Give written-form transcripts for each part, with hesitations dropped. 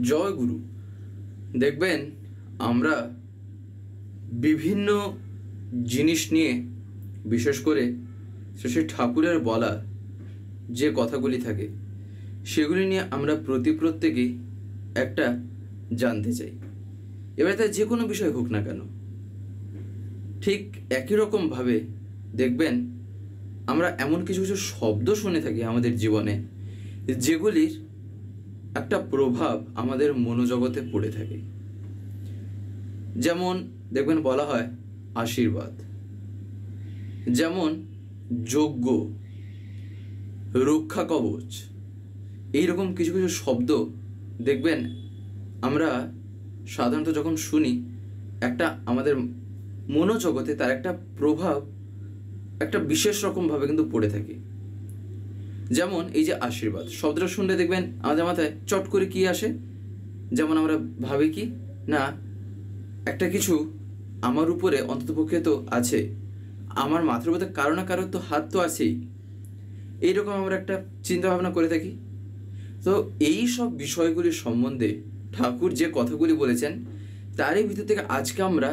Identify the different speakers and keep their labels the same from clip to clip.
Speaker 1: জয় গুরু। দেখবেন আমরা বিভিন্ন জিনিস নিয়ে, বিশেষ করে শ্রী ঠাকুরের বলা যে কথাগুলি থাকে সেগুলি নিয়ে আমরা প্রত্যেকেই একটা জানতে চাই। এবার তাই যে কোনো বিষয় হোক না কেন, ঠিক একই রকমভাবে দেখবেন আমরা এমন কিছু কিছু শব্দ শুনে থাকি আমাদের জীবনে, যেগুলির একটা প্রভাব আমাদের মনোজগতে পড়ে থাকে। যেমন দেখবেন বলা হয় আশীর্বাদ, যেমন যজ্ঞ, রক্ষা কবচ, এইরকম কিছু কিছু শব্দ দেখবেন আমরা সাধারণত যখন শুনি একটা আমাদের মনোজগতে তার একটা প্রভাব একটা বিশেষ রকমভাবে কিন্তু পড়ে থাকে। যেমন এই যে আশীর্বাদ শব্দটা শুনলে দেখবেন আমাদের মাথায় চট করে কি আসে, যেমন আমরা ভাবি কি না একটা কিছু আমার উপরে অন্ততপক্ষে তো আছে, আমার মাথার উপরে কারো না কারোর তো হাত তো আছেই, এইরকম আমরা একটা চিন্তা ভাবনা করে থাকি। তো এই সব বিষয়গুলির সম্বন্ধে ঠাকুর যে কথাগুলি বলেছেন তারই ভিতর থেকে আজকে আমরা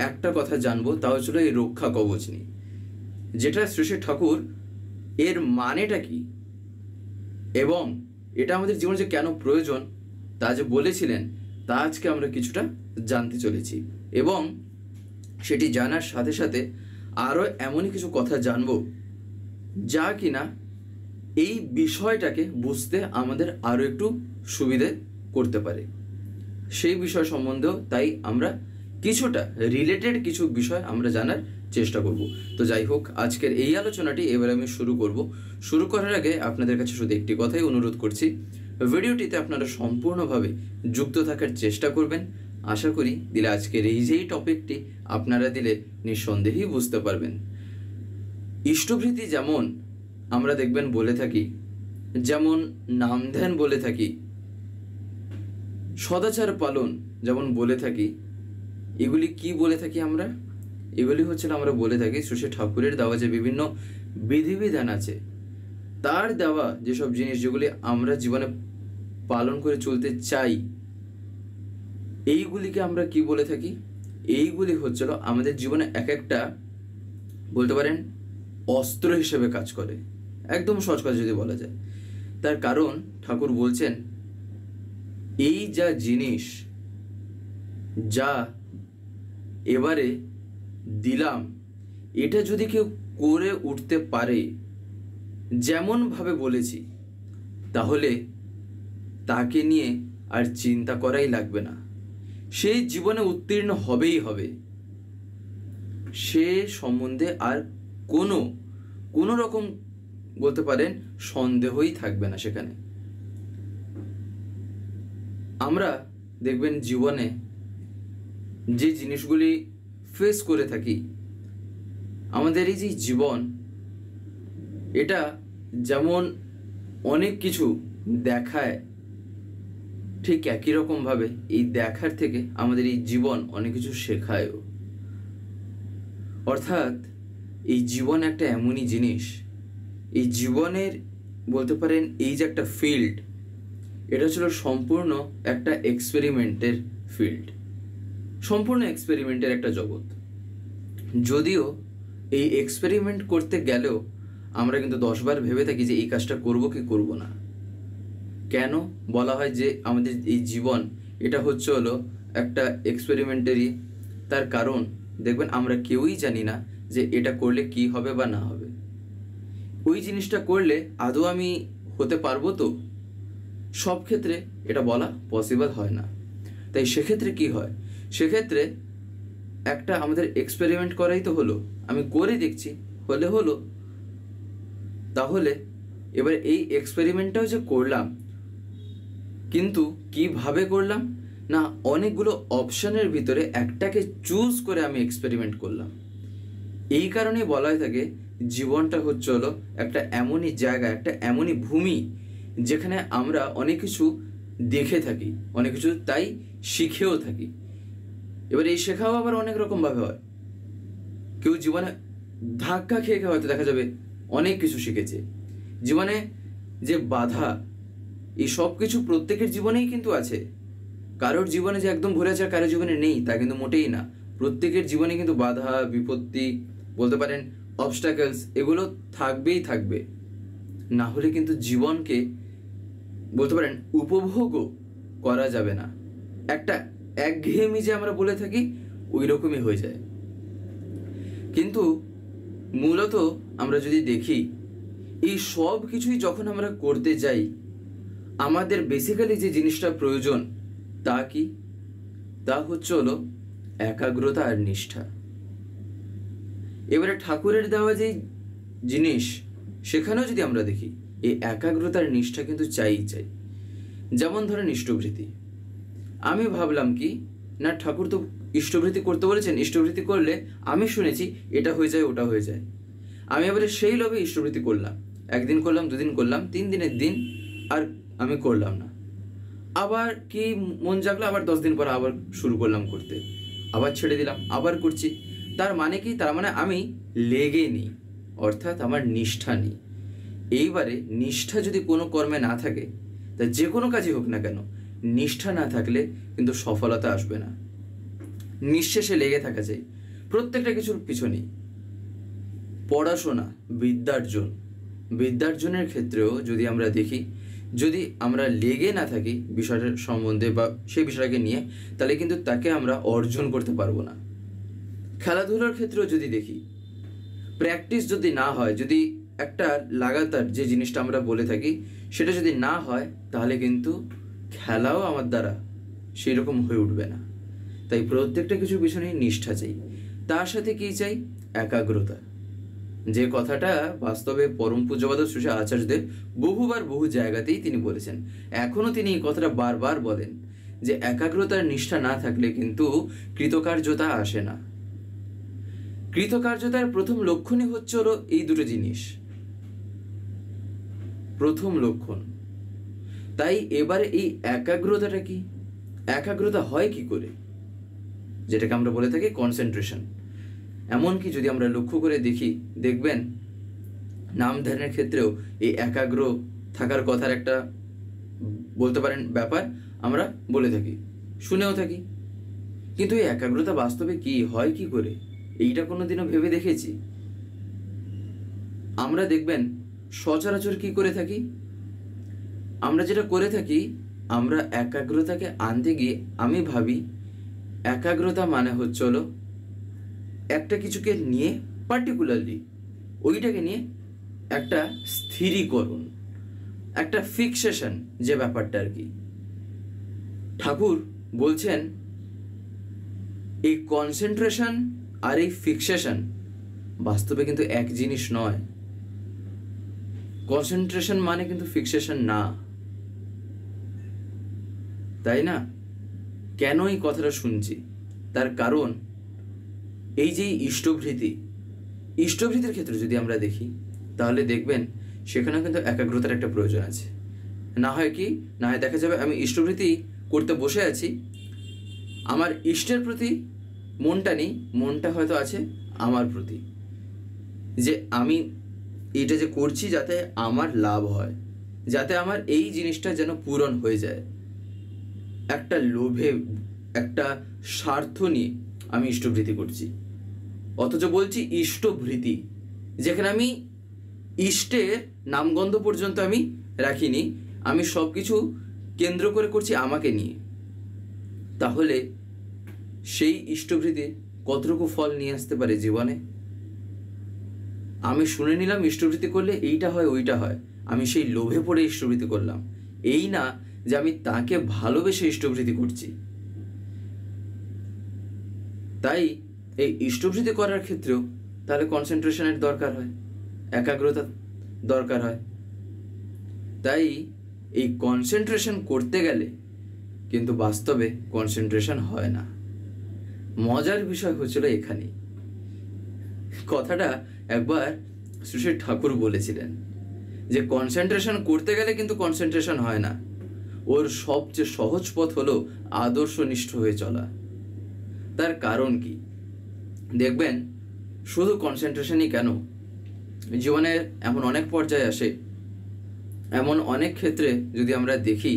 Speaker 1: একটা কথা জানবো, তা হচ্ছিল এই রক্ষা কবচ নিয়ে, যেটা শ্রী শ্রী ঠাকুর এর মানেটা কি এবং এটা আমাদের জীবনে যে কেন প্রয়োজন তা যে বলেছিলেন তা আজকে আমরা কিছুটা জানতে চলেছি। এবং সেটি জানার সাথে সাথে আরও এমনই কিছু কথা জানবো যা কিনা এই বিষয়টাকে বুঝতে আমাদের আরও একটু সুবিধে করতে পারে। সেই বিষয় সম্বন্ধেও তাই আমরা কিছুটা রিলেটেড কিছু বিষয় আমরা জানার চেষ্টা করব। তো যাই হোক, আজকের এই আলোচনাটি এবার আমি শুরু করার আগে আপনাদের কাছে শুধু একটি কথাই অনুরোধ করছি, ভিডিওটিতে আপনারা সম্পূর্ণভাবে যুক্ত থাকার চেষ্টা করবেন। আশা করি দিলে আজকের এই যেই টপিকটি আপনারা দিলে নিঃসন্দেহেই বুঝতে পারবেন। ইষ্টভৃতি যেমন আমরা দেখবেন বলে থাকি, যেমন নাম ধ্যান বলে থাকি, সদাচার পালন যেমন বলে থাকি, এগুলি কি বলে থাকি আমরা? এগুলি হচ্ছিল আমরা বলে থাকি শ্রী ঠাকুরের দেওয়া যে বিভিন্ন বিধিবিধান আছে, তার দেওয়া যেসব জিনিস যেগুলি আমরা জীবনে পালন করে চলতে চাই, এইগুলিকে আমরা কি বলে থাকি? এইগুলি হচ্ছিল আমাদের জীবনে এক একটা বলতে পারেন অস্ত্র হিসেবে কাজ করে, একদম সহজ কথা যদি বলা যায়। তার কারণ ঠাকুর বলছেন এই যা জিনিস যা এবারে দিলাম, এটা যদি কেউ করে উঠতে পারে যেমনভাবে বলেছি, তাহলে তাকে নিয়ে আর চিন্তা করাই লাগবে না, সেই জীবনে উত্তীর্ণ হবেই হবে, সে সম্বন্ধে আর কোনো রকম বলতে পারেন সন্দেহই থাকবে না সেখানে। আমরা দেখবেন জীবনে যে জিনিসগুলি ফেস করে থাকি, আমাদের এই যে জীবন, এটা যেমন অনেক কিছু দেখায়, ঠিক একই রকমভাবে এই দেখার থেকে আমাদের এই জীবন অনেক কিছু শেখায়ও। অর্থাৎ এই জীবন একটা এমনই জিনিস, এই জীবনের বলতে পারেন এই যে একটা ফিল্ড, এটা ছিল সম্পূর্ণ একটা এক্সপেরিমেন্টের ফিল্ড, সম্পূর্ণ এক্সপেরিমেন্টের একটা জগৎ। যদিও এই এক্সপেরিমেন্ট করতে গেলেও আমরা কিন্তু 10 বার ভেবে থাকি যে এই কাজটা করব কি করব না। কেন বলা হয় যে আমাদের এই জীবন এটা হচ্ছে হলো একটা এক্সপেরিমেন্টারি? তার কারণ দেখবেন আমরা কেউই জানি না যে এটা করলে কি হবে বা না হবে, ওই জিনিসটা করলে আদৌ আমি হতে পারবো তো? সব ক্ষেত্রে এটা বলা পসিবল হয় না। তাই সেক্ষেত্রে কি হয়, সেক্ষেত্রে একটা আমাদের এক্সপেরিমেন্ট করাই তো হলো, আমি করে দেখছি, হলো। তাহলে এবার এই এক্সপেরিমেন্টটাও যে করলাম, কিন্তু কিভাবে করলাম না, অনেকগুলো অপশনের ভিতরে একটাকে চুজ করে আমি এক্সপেরিমেন্ট করলাম। এই কারণেই বলা হয়ে থাকে জীবনটা হচ্ছে হলো একটা এমনই জায়গা, একটা এমনই ভূমি যেখানে আমরা অনেক কিছু দেখে থাকি, অনেক কিছু তাই শিখেও থাকি। এবার এই শেখাও আবার অনেক রকমভাবে হয়। কেউ জীবনে ধাক্কা খেয়ে হয়তো দেখা যাবে অনেক কিছু শিখেছে। জীবনে যে বাধা, এই সব কিছু প্রত্যেকের জীবনেই কিন্তু আছে, কারোর জীবনে যে একদম ভরে আছে আর কারোর জীবনে নেই তা কিন্তু মোটেই না। প্রত্যেকের জীবনে কিন্তু বাধা বিপত্তি, বলতে পারেন অবস্টাকেলস, এগুলো থাকবেই থাকবে। না হলে কিন্তু জীবনকে বলতে পারেন উপভোগও করা যাবে না। একটা একঘেয়েমি যে আমরা বলে থাকি ওই রকমই হয়ে যায়। কিন্তু মূলত আমরা যদি দেখি এই সব কিছুই যখন আমরা করতে যাই, আমাদের বেসিক্যালি যে জিনিসটা প্রয়োজন তা কি? তা হলো একাগ্রতা আর নিষ্ঠা। এবারে ঠাকুরের দেওয়া যে জিনিস সেখানেও যদি আমরা দেখি এই একাগ্রতার নিষ্ঠা কিন্তু চাই। যেমন ধরেন ইষ্টভৃতি। আমি ভাবলাম কি না, ঠাকুর তো ইষ্টভৃতি করতে বলেছেন, ইষ্টভৃতি করলে আমি শুনেছি এটা হয়ে যায় ওটা হয়ে যায়। আমি এবারে সেই লোভে ইষ্টভৃতি করলাম, একদিন করলাম, দুদিন করলাম, 3 দিনের দিন আর আমি করলাম না। আবার কি মন জাগলো, আবার 10 দিন পর আবার শুরু করলাম করতে, আবার ছেড়ে দিলাম, আবার করছি। তার মানে কি? তার মানে আমি লেগে নিই, অর্থাৎ আমার নিষ্ঠা নেই। এইবারে নিষ্ঠা যদি কোনো কর্মে না থাকে, তা যে কোনো কাজই হোক না কেন, নিষ্ঠা না থাকলে কিন্তু সফলতা আসবে না। নিঃশেষে লেগে থাকা চাই প্রত্যেকটা কিছুর পিছনেই। পড়াশোনা, বিদ্যার্জনের ক্ষেত্রেও যদি আমরা দেখি, যদি আমরা লেগে না থাকি বিষয়টার সম্বন্ধে বা সেই বিষয়টাকে নিয়ে, তাহলে কিন্তু তাকে আমরা অর্জন করতে পারবো না। খেলাধুলার ক্ষেত্রেও যদি দেখি, প্র্যাকটিস যদি না হয়, যদি একটা লাগাতার যে জিনিসটা আমরা বলে থাকি সেটা যদি না হয়, তাহলে কিন্তু খেলাও আমার দ্বারা সেই রকম হয়ে উঠবে না। তাই প্রত্যেকটা কিছুর পিছনেই নিষ্ঠা চাই, তার সাথে কি চাই? একাগ্রতা। যে কথাটা বাস্তবে পরম পূজ্যপাদ শ্রী আচার্যদেব বহুবার বহু জায়গাতেই তিনি বলেছেন, এখনও তিনি এই কথাটা বারবার বলেন যে একাগ্রতার নিষ্ঠা না থাকলে কিন্তু কৃতকার্যতা আসে না। কৃতকার্যতার প্রথম লক্ষণই হলো এই দুটো জিনিস, প্রথম লক্ষণ। তাই এবারে এই একাগ্রতাটা কি? একাগ্রতা হয় কি করে? যেটাকে আমরা বলে থাকি কনসেন্ট্রেশন। এমনকি যদি আমরা লক্ষ্য করে দেখি, দেখবেন নাম ধ্যানের ক্ষেত্রেও এই একাগ্র থাকার কথার একটা বলতে পারেন ব্যাপার আমরা বলে থাকি, শুনেও থাকি। কিন্তু এই একাগ্রতা বাস্তবে কি হয় কি করে, এইটা কোনোদিনও ভেবে দেখেছি? আমরা দেখবেন সচরাচর কি করে থাকি, আমরা যেটা করে থাকি, আমরা একাগ্রতাকে আনতে গিয়ে আমি ভাবি একাগ্রতা মানে হলো একটা কিছুকে নিয়ে পার্টিকুলারলি ওইটাকে নিয়ে একটা স্থিরীকরণ, একটা ফিক্সেশন, যে ব্যাপারটা আর কি। ঠাকুর বলছেন এই কনসেন্ট্রেশন আর এই ফিক্সেশন বাস্তবে কিন্তু এক জিনিস নয়। কনসেন্ট্রেশন মানে কিন্তু ফিক্সেশন না, তাই না? কেন এই কথাটা শুনছি? তার কারণ এই যে ইষ্টভৃতির ক্ষেত্রে যদি আমরা দেখি, তাহলে দেখবেন সেখানেও কিন্তু একাগ্রতার একটা প্রয়োজন আছে। না হয় কি, না হয় দেখা যাবে আমি ইষ্টভৃতি করতে বসে আছি, আমার ইষ্টের প্রতি মনটা নেই, মনটা হয়তো আছে আমার প্রতি, যে আমি এটা যে করছি যাতে আমার লাভ হয়, যাতে আমার এই জিনিসটা যেন পূরণ হয়ে যায়। একটা লোভে, একটা স্বার্থ নিয়ে আমি ইষ্টভৃতি করছি, অথচ বলছি ইষ্টভৃতি, যেখানে আমি ইষ্টের নামগন্ধ পর্যন্ত আমি রাখিনি, আমি সব কিছু কেন্দ্র করে করছি আমাকে নিয়ে। তাহলে সেই ইষ্টভৃতি কতটুকু ফল নিয়ে আসতে পারে জীবনে? আমি শুনে নিলাম ইষ্টভৃতি করলে এইটা হয় ওইটা হয়, আমি সেই লোভে পড়ে ইষ্টভৃতি করলাম, এই না যে আমি তাকে ভালোবেসে ইষ্টভৃতি করছি। তাই এই ইষ্টভৃতি করার ক্ষেত্রেও তাহলে কনসেন্ট্রেশনের দরকার হয়, একাগ্রতা দরকার হয়। তাই এই কনসেন্ট্রেশন করতে গেলে কিন্তু বাস্তবে কনসেন্ট্রেশন হয় না। মজার বিষয় হচ্ছিল এখানেই, কথাটা একবার শ্রী শ্রী ঠাকুর বলেছিলেন যে কনসেন্ট্রেশন করতে গেলে কিন্তু কনসেন্ট্রেশন হয় না, ওর সবচেয়ে সহজ পথ হলো আদর্শনিষ্ঠ হয়ে চলা। তার কারণ কি? দেখবেন শুধু কনসেন্ট্রেশনই কেন, জীবনের এমন অনেক পর্যায়ে আসে, এমন অনেক ক্ষেত্রে যদি আমরা দেখি,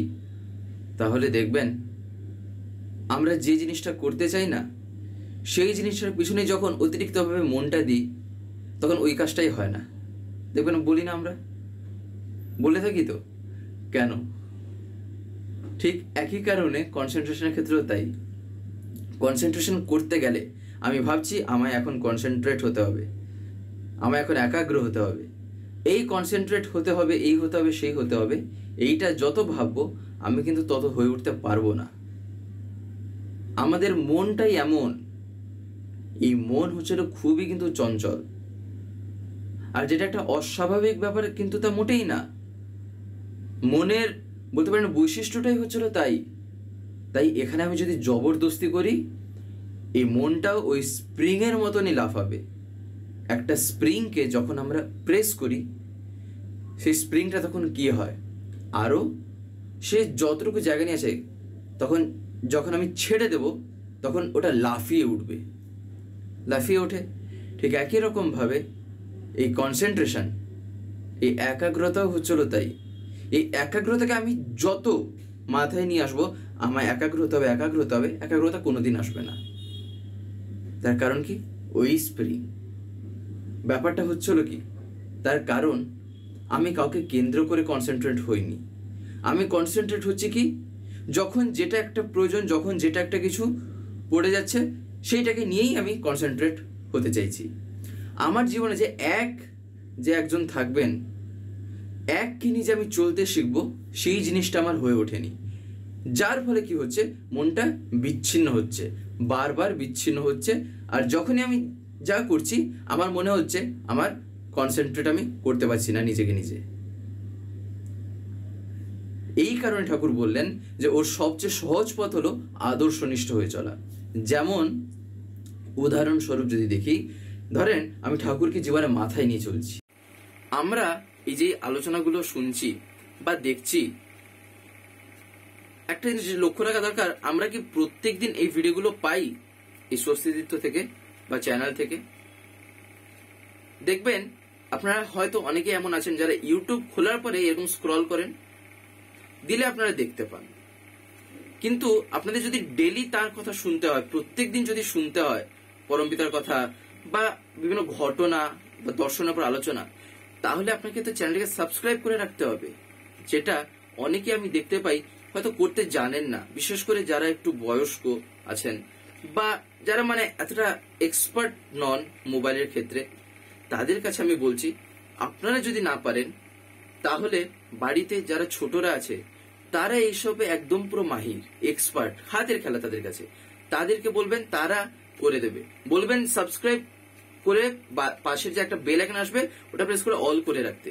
Speaker 1: তাহলে দেখবেন আমরা যে জিনিসটা করতে চাই না সেই জিনিসটার পিছনে যখন অতিরিক্তভাবে মনটা দিই তখন ওই কাজটাই হয় না। দেখবেন বলি না, আমরা বলে থাকি তো, কেন? ঠিক একই কারণে কনসেন্ট্রেশনের ক্ষেত্রেও তাই। কনসেন্ট্রেশন করতে গেলে আমি ভাবছি আমায় এখন কনসেন্ট্রেট হতে হবে, আমায় এখন একাগ্র হতে হবে, এই কনসেন্ট্রেট হতে হবে, এই হতে হবে, সেই হতে হবে, এইটা যত ভাববো আমি কিন্তু তত হয়ে উঠতে পারবো না। আমাদের মনটাই এমন, এই মন হচ্ছিল খুবই কিন্তু চঞ্চল, আর যেটা একটা অস্বাভাবিক ব্যাপার কিন্তু তা মোটেই না। মনের বলতে পারেন বৈশিষ্ট্যটাই হচ্ছিল তাই। তাই এখানে আমি যদি জবরদস্তি করি, এই মনটাও ওই স্প্রিংয়ের মতনই লাফাবে। একটা স্প্রিংকে যখন আমরা প্রেস করি, সেই স্প্রিংটা তখন কি হয়, আরও সে যতটুকু জায়গা নিয়ে আছে, তখন যখন আমি ছেড়ে দেব তখন ওটা লাফিয়ে উঠবে, লাফিয়ে ওঠে। ঠিক একই রকমভাবে এই কনসেন্ট্রেশন, এই একাগ্রতাও হচ্ছিল তাই। এই একাগ্রতাকে আমি যত মাথায় নিয়ে আসবো, আমায় একাগ্র হতে হবে, একাগ্র হতে হবে, একাগ্রতা কোনোদিন আসবে না। তার কারণ কি? ওই স্প্রিং। ব্যাপারটা হচ্ছিল কি, তার কারণ আমি কাউকে কেন্দ্র করে কনসেন্ট্রেট হইনি। আমি কনসেন্ট্রেট হচ্ছে কি, যখন যেটা একটা প্রয়োজন, যখন যেটা একটা কিছু পড়ে যাচ্ছে সেইটাকে নিয়েই আমি কনসেন্ট্রেট হতে চাইছি। আমার জীবনে যে একজন থাকবেন, এককে নিয়ে যে আমি চলতে শিখবো, সেই জিনিসটা আমার হয়ে ওঠেনি। যার ফলে কি হচ্ছে, মনটা বিচ্ছিন্ন হচ্ছে, বারবার বিচ্ছিন্ন হচ্ছে। আর যখনই আমি যা করছি আমার মনে হচ্ছে আমার কনসেন্ট্রেট আমি করতে পারছি না নিজেকে নিজে। এই কারণে ঠাকুর বললেন যে ওর সবচেয়ে সহজ পথ হলো আদর্শনিষ্ঠ হয়ে চলা। যেমন উদাহরণস্বরূপ যদি দেখি, ধরেন আমি ঠাকুরকে জীবনে মাথায় নিয়ে চলছি। আমরা এই যে আলোচনাগুলো শুনছি বা দেখছি, একটা জিনিস লক্ষ্য রাখা দরকার, আমরা কি প্রত্যেক দিন এই ভিডিওগুলো পাই এই স্বস্তিতীর্থ থেকে বা চ্যানেল থেকে? দেখবেন আপনারা হয়তো অনেকে এমন আছেন যারা ইউটিউব খোলার পরে এরকম স্ক্রল করেন, দিলে আপনারা দেখতে পান। কিন্তু আপনাদের যদি ডেলি তার কথা শুনতে হয়, প্রত্যেক দিন যদি শুনতে হয় পরমপিতার কথা বা বিভিন্ন ঘটনা বা দর্শনের উপর আলোচনা, তাহলে আপনাকে তো চ্যানেলটাকে সাবস্ক্রাইব করে রাখতে হবে, যেটা অনেকে আমি দেখতে পাই হয়তো করতে জানেন না। বিশেষ করে যারা একটু বয়স্ক আছেন বা যারা মানে এতটা এক্সপার্ট নন মোবাইলের ক্ষেত্রে, তাদের কাছে আমি বলছি, আপনারা যদি না পারেন তাহলে বাড়িতে যারা ছোটরা আছে তারা এইসবে একদম পুরো মাহির, এক্সপার্ট, হাতের খেলা তাদের কাছে, তাদেরকে বলবেন, তারা করে দেবে। বলবেন সাবস্ক্রাইব করে পাশের যে একটা বেল আইকন আসবে ওটা প্রেস করে অল করে রাখতে।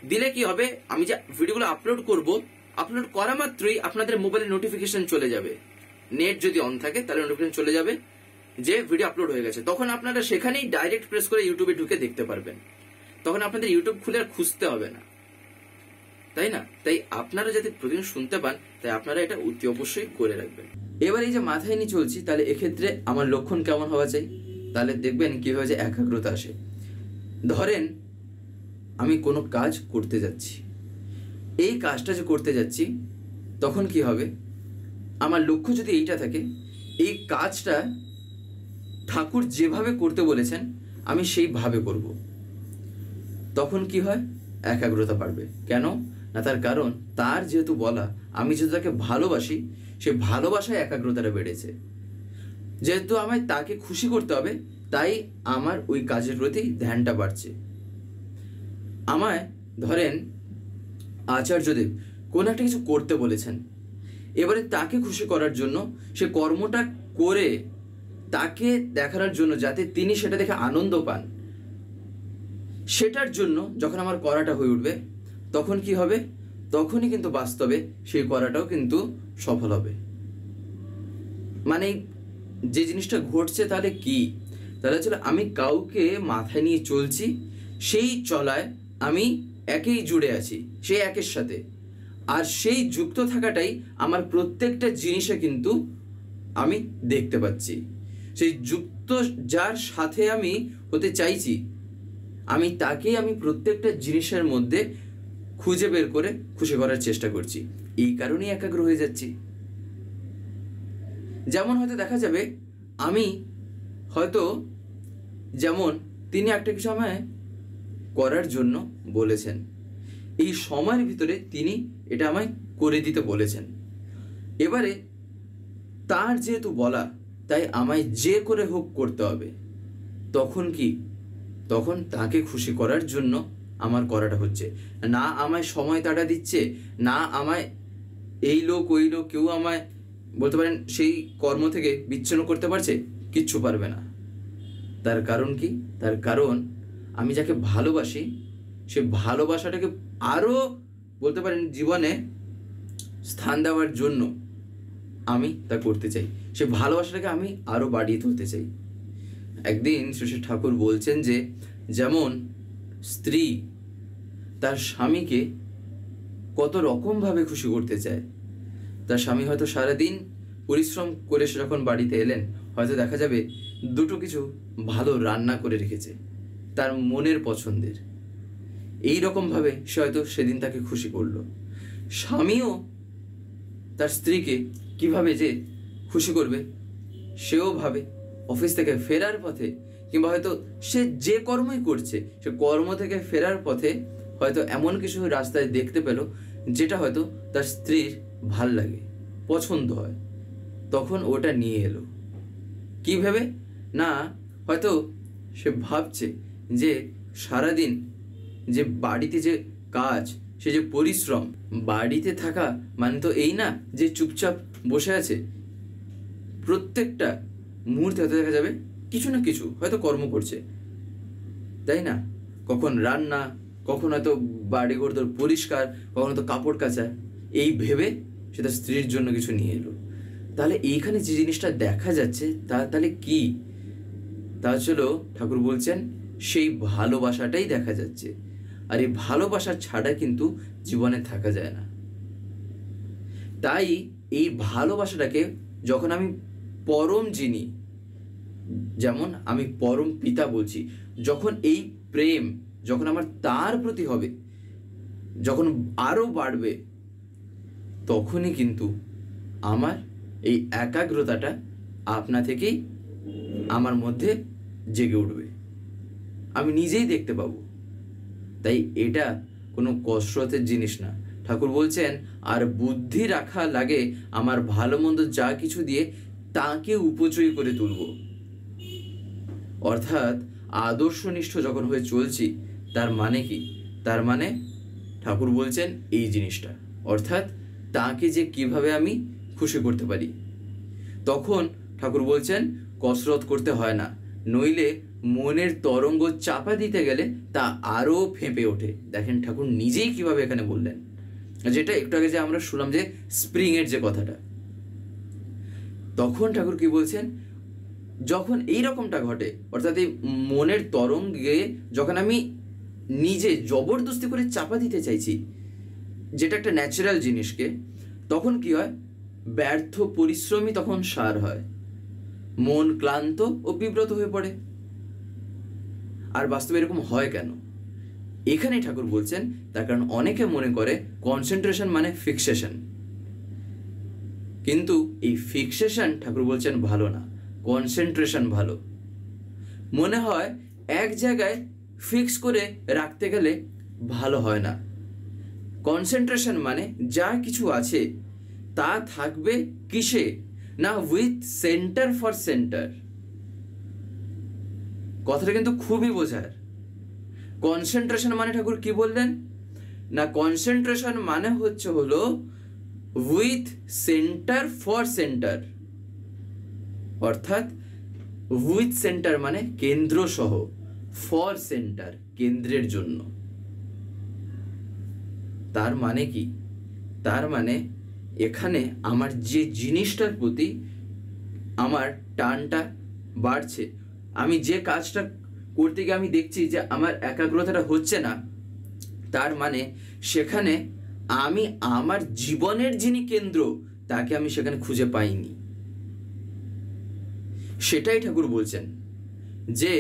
Speaker 1: দিলে কি হবে, আমি যে ভিডিওগুলো আপলোড করব, আপলোড করা মাত্রই আপনাদের মোবাইলে নোটিফিকেশন চলে যাবে। নেট যদি অন থাকে তাহলে নোটিফিকেশন চলে যাবে যে ভিডিও আপলোড হয়ে গেছে। তখন আপনারা সেখানেই ডাইরেক্ট প্রেস করে ইউটিউবে ঢুকে দেখতে পারবেন। তখন আপনাদের ইউটিউব খুলে আর খুঁজতে হবে না, তাই না? তাই আপনারা যাতে প্রতিদিন শুনতে পান, তাই আপনারা এটা অতি অবশ্যই করে রাখবেন। এবার এই যে মাথায় নিয়ে চলছি, তাহলে এক্ষেত্রে আমার লক্ষণ কেমন হওয়া চাই? তাহলে দেখবেন কিভাবে যে একাগ্রতা আসে। ধরেন আমি কোনো কাজ করতে যাচ্ছি, এই কাজটা যে করতে যাচ্ছি তখন কি হবে, আমার লক্ষ্য যদি এইটা থাকে, এই কাজটা ঠাকুর যেভাবে করতে বলেছেন আমি সেইভাবে করব, তখন কি হয়, একাগ্রতা বাড়বে। কেন না, তার কারণ তার যেহেতু বলা, আমি যেহেতু তাকে ভালোবাসি, সে ভালোবাসায় একাগ্রতাটা বেড়েছে। যেহেতু আমায় তাকে খুশি করতে হবে, তাই আমার ওই কাজের প্রতি ধ্যানটা বাড়ছে। আমায় ধরেন আচার্যদেব কোনো একটা কিছু করতে বলেছেন, এবারে তাকে খুশি করার জন্য সে কর্মটা করে তাকে দেখানোর জন্য, যাতে তিনি সেটা দেখে আনন্দ পান, সেটার জন্য যখন আমার করাটা হয়ে উঠবে, তখন কি হবে, তখনই কিন্তু বাস্তবে সেই করাটাও কিন্তু সফল হবে। মানে যে জিনিসটা ঘটছে তাহলে কি, তাহলে চলো আমি কাউকে মাথায় নিয়ে চলছি, সেই চলায় আমি একেই জুড়ে আছি, সেই একের সাথে, আর সেই যুক্ত থাকাটাই আমার প্রত্যেকটা জিনিসে কিন্তু আমি দেখতে পাচ্ছি। সেই যুক্ত যার সাথে আমি হতে চাইছি, আমি তাকেই আমি প্রত্যেকটা জিনিসের মধ্যে খুঁজে বের করে খুশি করার চেষ্টা করছি। এই কারণেই একাগ্র হয়ে যাচ্ছি। যেমন হয়তো দেখা যাবে আমি হয়তো, যেমন তিনি একটা কিছু আমায় করার জন্য বলেছেন, এই সময়ের ভিতরে তিনি এটা আমায় করে দিতে বলেছেন। এবারে তার যেহেতু বলা, তাই আমায় যে করে হোক করতে হবে। তখন কি, তখন তাকে খুশি করার জন্য আমার করাটা হচ্ছে, না আমায় সময় তাড়া দিচ্ছে, না আমায় এই লোক ওই লোক কেউ আমায় বলতে পারেন সেই কর্ম থেকে বিচ্ছিন্ন করতে পারছে, কিচ্ছু পারবে না। তার কারণ কি? তার কারণ আমি যাকে ভালোবাসি সে ভালোবাসাটাকে আরও বলতে পারেন জীবনে স্থান দেওয়ার জন্য আমি তা করতে চাই, সে ভালোবাসাটাকে আমি আরও বাড়িয়ে তুলতে চাই। একদিন শ্রী ঠাকুর বলছেন যে যেমন স্ত্রী তার স্বামীকে কত রকমভাবে খুশি করতে চায়। তার স্বামী হয়তো সারাদিন পরিশ্রম করে সে যখন বাড়িতে এলেন, হয়তো দেখা যাবে দুটো কিছু ভালো রান্না করে রেখেছে তার মনের পছন্দের। এই রকমভাবে সে হয়তো সেদিন তাকে খুশি করলো। স্বামীও তার স্ত্রীকে কিভাবে যে খুশি করবে সেও ভাবে। অফিস থেকে ফেরার পথে কিংবা হয়তো সে যে কর্মই করছে সে কর্ম থেকে ফেরার পথে হয়তো এমন কিছু রাস্তায় দেখতে পেল যেটা হয়তো তার স্ত্রীর ভাল লাগে, পছন্দ হয়, তখন ওটা নিয়ে এলো। কী ভেবে? না হয়তো সে ভাবছে যে সারাদিন যে বাড়িতে যে কাজ, সে যে পরিশ্রম, বাড়িতে থাকা মানে তো এই না যে চুপচাপ বসে আছে। প্রত্যেকটা মুহূর্তে হয়তো দেখা যাবে কিছু না কিছু হয়তো কর্ম করছে, তাই না? কখন রান্না, কখন হয়তো বাড়িঘর পরিষ্কার, কখন হয়তো কাপড় কাচা, এই ভেবে সে তার স্ত্রীর জন্য কিছু নিয়ে এলো। তাহলে এইখানে যে জিনিসটা দেখা যাচ্ছে তাহলে কি? তা হলো ঠাকুর বলছেন সেই ভালোবাসাটাই দেখা যাচ্ছে। আর এই ভালোবাসা ছাড়া কিন্তু জীবনে থাকা যায় না। তাই এই ভালোবাসাটাকে যখন আমি পরম যিনি, যেমন আমি পরম পিতা বলছি, যখন এই প্রেম যখন আমার তার প্রতি হবে, যখন আরও বাড়বে, তখনই কিন্তু আমার এই একাগ্রতাটা আপনা থেকেই আমার মধ্যে জেগে উঠবে, আমি নিজেই দেখতে পাবো। তাই এটা কোনো কসরতের জিনিস না। ঠাকুর বলছেন আর বুদ্ধি রাখা লাগে আমার ভালো মন্দ যা কিছু দিয়ে তাকে উপচয় করে তুলব। অর্থাৎ আদর্শনিষ্ঠ যখন হয়ে চলছি, তার মানে কি? তার মানে ঠাকুর বলছেন এই জিনিসটা, অর্থাৎ তাকে যে কিভাবে আমি খুশি করতে পারি। তখন ঠাকুর বলছেন কসরত করতে হয় না, নইলে মনের তরঙ্গ চাপা দিতে গেলে তা আরও ফেঁপে ওঠে। দেখেন ঠাকুর নিজেই কিভাবে এখানে বললেন, যেটা একটু আগে যে আমরা শুনলাম যে স্প্রিংয়ের যে কথাটা, তখন ঠাকুর কি বলছেন, যখন এই রকমটা ঘটে, অর্থাৎ এই মনের তরঙ্গে যখন আমি নিজে জবরদস্তি করে চাপা দিতে চাইছি যেটা একটা ন্যাচারাল জিনিসকে, তখন কি হয়? ব্যর্থ পরিশ্রমই তখন সার হয়, মন ক্লান্ত ও বিব্রত হয়ে পড়ে। আর বাস্তবে এরকম হয় কেন? এখানেই ঠাকুর বলছেন তার কারণ অনেকে মনে করে কনসেন্ট্রেশন মানে ফিক্সেশন, কিন্তু এই ফিক্সেশন ঠাকুর বলছেন ভালো না, কনসেন্ট্রেশন ভালো। মনে হয় এক জায়গায় ফিক্স করে রাখতে গেলে ভালো হয় না। কনসেন্ট্রেশন মানে যা কিছু আছে তা থাকবে কিসে না, উইথ সেন্টার ফর সেন্টার। কথাটা কিন্তু খুবই বোঝার। কনসেন্ট্রেশন মানে ঠাকুর কি বললেন না, কনসেন্ট্রেশন মানে হলো উইথ সেন্টার ফর সেন্টার, অর্থাৎ উইথ সেন্টার মানে কেন্দ্র সহ, ফর সেন্টার কেন্দ্রের জন্য। তার মানে কি? তার মানে এখানে আমার যে জিনিসটার প্রতি আমার টানটা বাড়ছে, আমি যে কাজটা করতে গিয়ে আমি দেখছি যে আমার একাগ্রতাটা হচ্ছে না, তার মানে সেখানে আমি আমার জীবনের যিনি কেন্দ্র তাকে আমি সেখানে খুঁজে পাইনি। সেটাই ঠাকুর বলছেন যে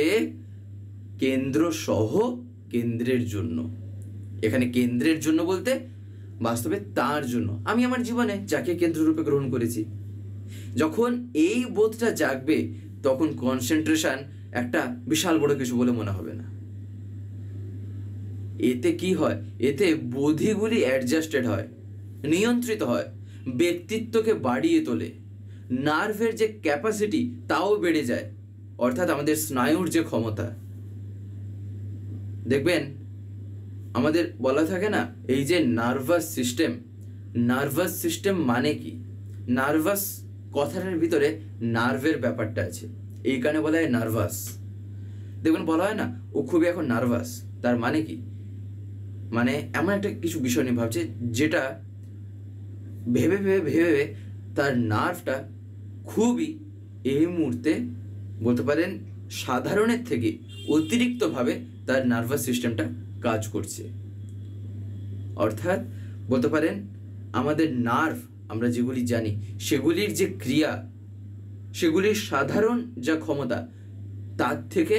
Speaker 1: কেন্দ্র সহ কেন্দ্রের জন্য। এখানে কেন্দ্রের জন্য বলতে বাস্তবে তার জন্য আমি আমার জীবনে যাকে কেন্দ্ররূপে গ্রহণ করেছি, যখন এই বোধটা জাগবে তখন কনসেন্ট্রেশন একটা বিশাল বড় কিছু বলে মনে হবে না। এতে কি হয়, এতে বুদ্ধিগুলি অ্যাডজাস্টেড হয়, নিয়ন্ত্রিত হয়, ব্যক্তিত্বকে বাড়িয়ে তোলে, নার্ভের যে ক্যাপাসিটি তাও বেড়ে যায়, অর্থাৎ আমাদের স্নায়ুর যে ক্ষমতা। দেখবেন আমাদের বলা থাকে না, এই যে নার্ভাস সিস্টেম মানে কি? নার্ভাস কথাটার ভিতরে নার্ভের ব্যাপারটা আছে, এই কারণে বলা হয় নার্ভাস। দেখবেন বলা হয় না ও খুবই এখন নার্ভাস, তার মানে কি? মানে এমন একটা কিছু বিষয় নিয়ে ভাবছে যেটা ভেবে ভেবে ভেবে তার নার্ভটা খুবই এই মুহূর্তে বলতে পারেন সাধারণের থেকে অতিরিক্তভাবে তার নার্ভাস সিস্টেমটা কাজ করছে। অর্থাৎ বলতে পারেন আমাদের নার্ভ আমরা যেগুলি জানি সেগুলির যে ক্রিয়া, সেগুলির সাধারণ যা ক্ষমতা তার থেকে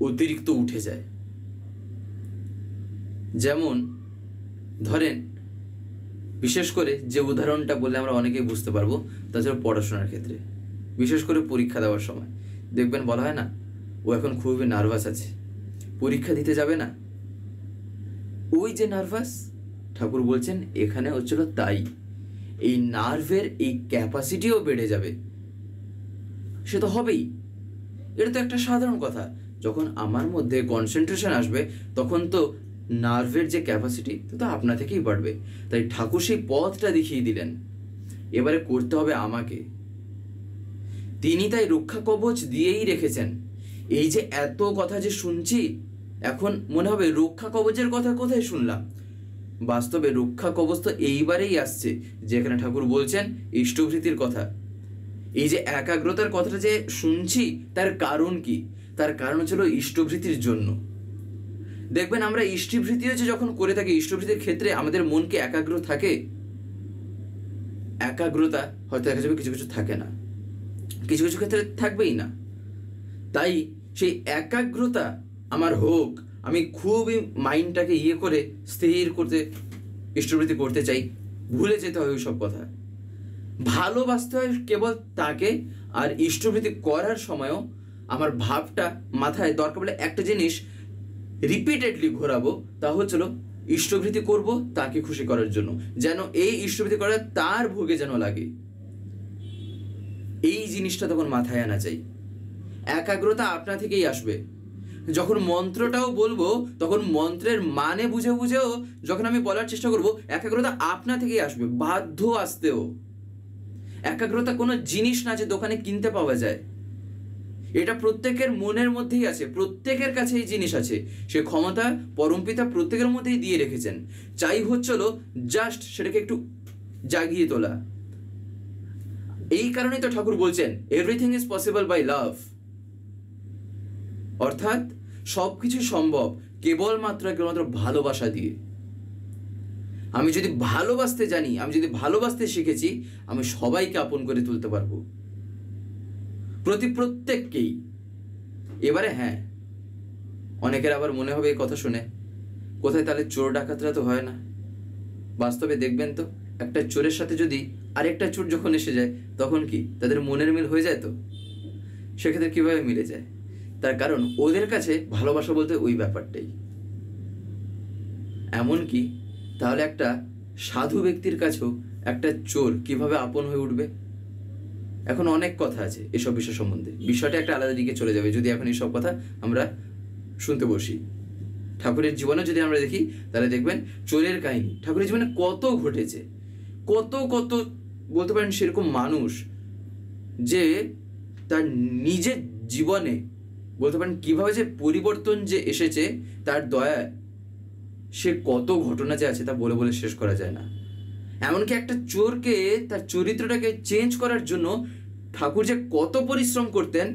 Speaker 1: অতিরিক্ত উঠে যায়। যেমন ধরেন, বিশেষ করে যে উদাহরণটা বললে আমরা অনেকেই বুঝতে পারবো, তাছাড়া পড়াশোনার ক্ষেত্রে, বিশেষ করে পরীক্ষা দেওয়ার সময় দেখবেন বলা হয় না ও এখন খুবই নার্ভাস আছে, পরীক্ষা দিতে যাবে না। ওই যে নার্ভাস, ঠাকুর বলছেন এখানে হচ্ছিল তাই, এই নার্ভের এই ক্যাপাসিটিও বেড়ে যাবে। সে তো হবেই, এটা তো একটা সাধারণ কথা। যখন আমার মধ্যে কনসেন্ট্রেশন আসবে তখন তো নার্ভের যে ক্যাপাসিটি তো আপনা থেকেই বাড়বে। তাই ঠাকুর সেই পথটা দেখিয়ে দিলেন, এবারে করতে হবে আমাকে। তিনি তাই রক্ষা কবচ দিয়েই রেখেছেন। এই যে এত কথা যে শুনছি, এখন মনে হবে রক্ষা কবচের কথা কোথায় শুনলাম? বাস্তবে রক্ষা কবচ তো এইবারেই আসছে, যেখানে ঠাকুর বলছেন ইষ্টভৃতির কথা। এই যে একাগ্রতার কথাটা যে শুনছি, তার কারণ কি? তার কারণ ছিল ইষ্টভৃতির জন্য। দেখবেন আমরা ইষ্টভৃতিও যে যখন করে থাকি, ইষ্টভৃতির ক্ষেত্রে আমাদের মন কি একাগ্র থাকে? একাগ্রতা হয়তো দেখা যাবে কিছু কিছু থাকে না, কিছু কিছু ক্ষেত্রে থাকবেই না। তাই সেই একাগ্রতা আমার হোক, আমি খুবই মাইন্ডটাকে করে স্থির করতে ইষ্টভৃতি করতে চাই, ভুলে যেতে হয় ওই সব কথা। ভালোবাসতে হয় কেবল তাকে, আর ইষ্টভৃতি করার সময়ও আমার ভাবটা মাথায় দরকার পড়লে একটা জিনিস রিপিটেডলি ঘোরাবো, তা হচ্ছিল ইষ্টভৃতি করব তাকে খুশি করার জন্য, যেন এই ইষ্টভৃতি করা তার ভোগে যেন লাগে। এই জিনিসটা তখন মাথায় আনা চাই। একাগ্রতা আপনা থেকেই আসবে। যখন মন্ত্রটাও বলবো তখন মন্ত্রের মানে বুঝে বুঝেও যখন আমি বলার চেষ্টা করব, একাগ্রতা আপনা থেকেই আসবে, বাধ্য আসতেও। একাগ্রতা কোনো জিনিস না যে দোকানে কিনতে পাওয়া যায়, এটা প্রত্যেকের মনের মধ্যেই আছে, প্রত্যেকের কাছে এই জিনিস আছে। সে ক্ষমতা পরমপিতা প্রত্যেকের মধ্যেই দিয়ে রেখেছেন, চাই হচ্ছিল জাস্ট সেটাকে একটু জাগিয়ে তোলা। এই কারণেই তো ঠাকুর বলছেন এভরিথিং ইজ পসিবল বাই লাভ, অর্থাৎ সবকিছু সম্ভব কেবলমাত্র ভালোবাসা দিয়ে। আমি যদি ভালোবাসতে জানি, আমি যদি ভালোবাসতে শিখেছি, আমি সবাইকে আপন করে তুলতে পারবো, প্রত্যেককেই। এবারে হ্যাঁ, অনেকের আবার মনে হবে এই কথা শুনে কোথায় তাহলে চোর ডাকাতরা তো হয় না। বাস্তবে দেখবেন তো, একটা চোরের সাথে যদি আরেকটা চোর যখন এসে যায় তখন কি তাদের মনের মিল হয়ে যায়? তো সেক্ষেত্রে কিভাবে মিলে যায়? তার কারণ ওদের কাছে ভালোবাসা বলতে ওই ব্যাপারটাই। এমন কি তাহলে একটা সাধু ব্যক্তির কাছেও একটা চোর কিভাবে আপন হয়ে উঠবে? এখন অনেক কথা আছে এসব বিষয় সম্বন্ধে, বিষয়টা একটা আলাদা দিকে চলে যাবে যদি এখন এইসব কথা আমরা শুনতে বসি। ঠাকুরের জীবনে যদি আমরা দেখি তাহলে দেখবেন চোরের কাহিনী ঠাকুরের জীবনে কত ঘটেছে, কত কত বলতে পারেন সেরকম মানুষ যে তার নিজের জীবনে বলতে পারেন কিভাবে যে পরিবর্তন যে এসেছে তার দয়ায়, সে কত ঘটনা যে আছে তা বলে বলে শেষ করা যায় না। এমনকি একটা চোরকে তার চরিত্রটাকে চেঞ্জ করার জন্য ঠাকুর যে কত পরিশ্রম করতেন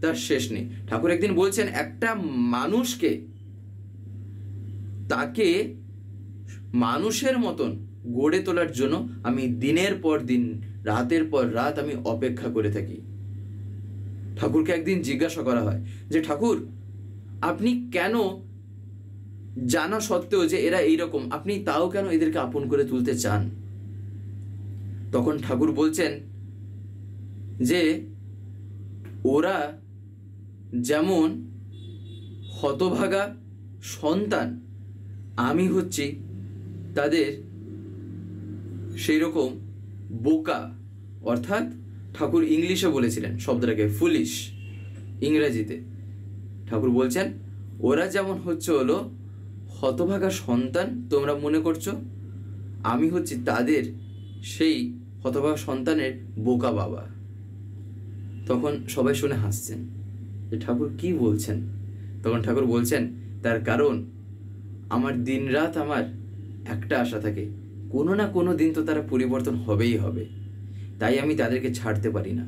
Speaker 1: তার শেষ নেই। ঠাকুর একদিন বলছেন একটা মানুষকে, তাকে মানুষের মতন গড়ে তোলার জন্য আমি দিনের পর দিন, রাতের পর রাত আমি অপেক্ষা করে থাকি। ঠাকুরকে একদিন জিজ্ঞাসা করা হয় যে ঠাকুর, আপনি কেন জানা সত্ত্বেও যে এরা এইরকম, আপনি তাও কেন এদেরকে আপন করে তুলতে চান? তখন ঠাকুর বলছেন যে ওরা যেমন হতভাগা সন্তান, আমি হচ্ছি তাদের সেই রকম বোকা। অর্থাৎ ঠাকুর ইংলিশে বলেছিলেন শব্দটাকে ফুলিশ, ইংরেজিতে ঠাকুর বলছেন ওরা যেমন হলো হতভাগা সন্তান তোমরা মনে করছো, আমি হচ্ছি তাদের সেই হতভাগা সন্তানের বোকা বাবা। তখন সবাই শুনে হাসছেন যে ঠাকুর কি বলছেন। তখন ঠাকুর বলছেন তার কারণ আমার দিনরাত আমার একটা আশা থাকে, কোনো না কোনো দিন তো তারা পরিবর্তন হবেই হবে, তাই আমি তাদেরকে ছাড়তে পারি না।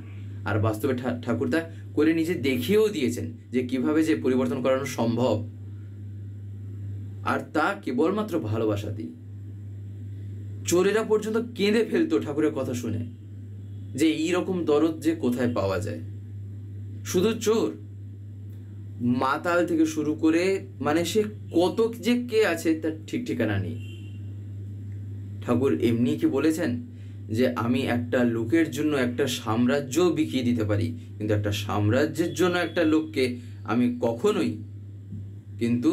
Speaker 1: আর বাস্তবে ঠাকুর তা করে নিজে দেখিয়েও দিয়েছেন যে কিভাবে যে পরিবর্তন করানো সম্ভব, আর তা কেবলমাত্র ভালোবাসাতেই। চোরেরা পর্যন্ত কেঁদে ফেলতো ঠাকুরের কথা শুনে যে এইরকম দরদ যে কোথায় পাওয়া যায়। শুধু চোর, মাতাল থেকে শুরু করে মানে সে কত যে কে আছে তার ঠিক ঠিকানা নেই। ঠাকুর এমনি কি বলেছেন যে আমি একটা লোকের জন্য একটা সাম্রাজ্য বিকিয়ে দিতে পারি, কিন্তু একটা সাম্রাজ্যের জন্য একটা লোককে আমি কখনোই কিন্তু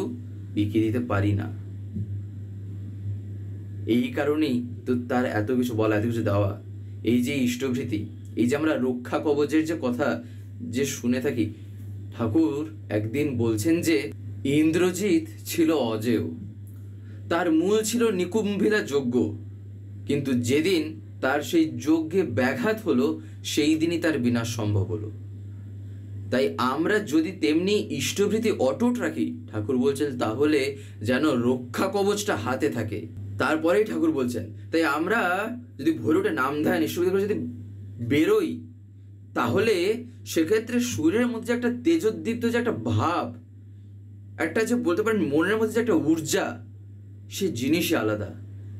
Speaker 1: বিকিয়ে দিতে পারি না। এই কারণেই তো তার এত কিছু বলা, এত কিছু দেওয়া। এই যে ইষ্টভৃতি, এই যে আমরা রক্ষা কবচের যে কথা যে শুনে থাকি, ঠাকুর একদিন বলছেন যে ইন্দ্রজিৎ ছিল অজেয়, তার মূল ছিল নিকুম্ভিলা যজ্ঞ, কিন্তু যেদিন তার সেই যজ্ঞে ব্যাঘাত হলো সেই দিনই তার বিনাশ সম্ভব হলো। তাই আমরা যদি তেমনি ইষ্টভৃতি অটুট রাখি, ঠাকুর বলছেন তাহলে যেন রক্ষা কবচটা হাতে থাকে। তারপরেই ঠাকুর বলছেন তাই আমরা যদি ভোরে উঠে নাম ধ্যান ইষ্টভৃতি করে যদি বেরোই, তাহলে সেক্ষেত্রে শরীরের মধ্যে একটা তেজোদ্দীপ্ত যে একটা ভাব, একটা যে বলতে পারেন মনের মধ্যে যে একটা ঊর্জা, সে জিনিসই আলাদা।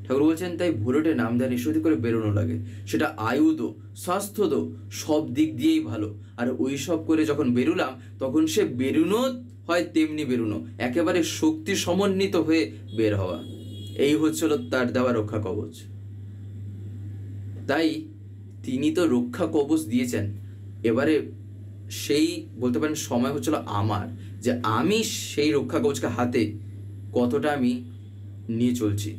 Speaker 1: ঠাকুর বলছেন তাই ভোরে উঠে নাম ধ্যান ইষ্টভৃতি করে বেরোনো লাগে, সেটা আয়ুদো স্বাস্থ্যদো সব দিক দিয়েই ভালো। আর ওই সব করে যখন বেরোলাম তখন সে বেরোনো হয় তেমনি বেরোনো, একেবারে শক্তি সমন্বিত হয়ে বের হওয়া, এই হচ্ছিল তার দেওয়া রক্ষা কবচ। তাই তিনি তো রক্ষা কবচ দিয়েছেন, এবারে সেই বলতে পারেন সময় হচ্ছিল আমার, যে আমি সেই রক্ষা কবচকে হাতে কতটা আমি নিয়ে চলছি,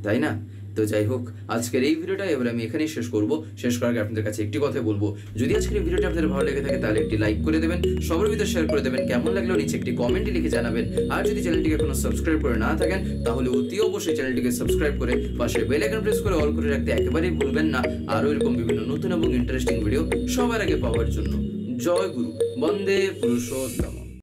Speaker 1: তাই না? তো যাই হোক, আজকের এই ভিডিওটা এবার আমি এখানেই শেষ করব। শেষ করার আগে আপনাদের কাছে একটি কথা বলবো, যদি আজকের এই ভিডিওটা আপনাদের ভালো লেগে থাকে তাহলে একটি লাইক করে দেবেন, সবার ভিতরে শেয়ার করে দেবেন, কেমন লাগলো নিচে একটি কমেন্টে লিখে জানাবেন। আর যদি চ্যানেলটিকে এখনো সাবস্ক্রাইব করে না থাকেন তাহলে অতি অবশ্যই চ্যানেলটিকে সাবস্ক্রাইব করে পাশে বেল আইকন প্রেস করে অল করে রাখতে একেবারেই ভুলবেন না, আরও এরকম বিভিন্ন নতুন এবং ইন্টারেস্টিং ভিডিও সবার আগে পাওয়ার জন্য। জয় গুরু, বন্দে পুরুষোত্তম।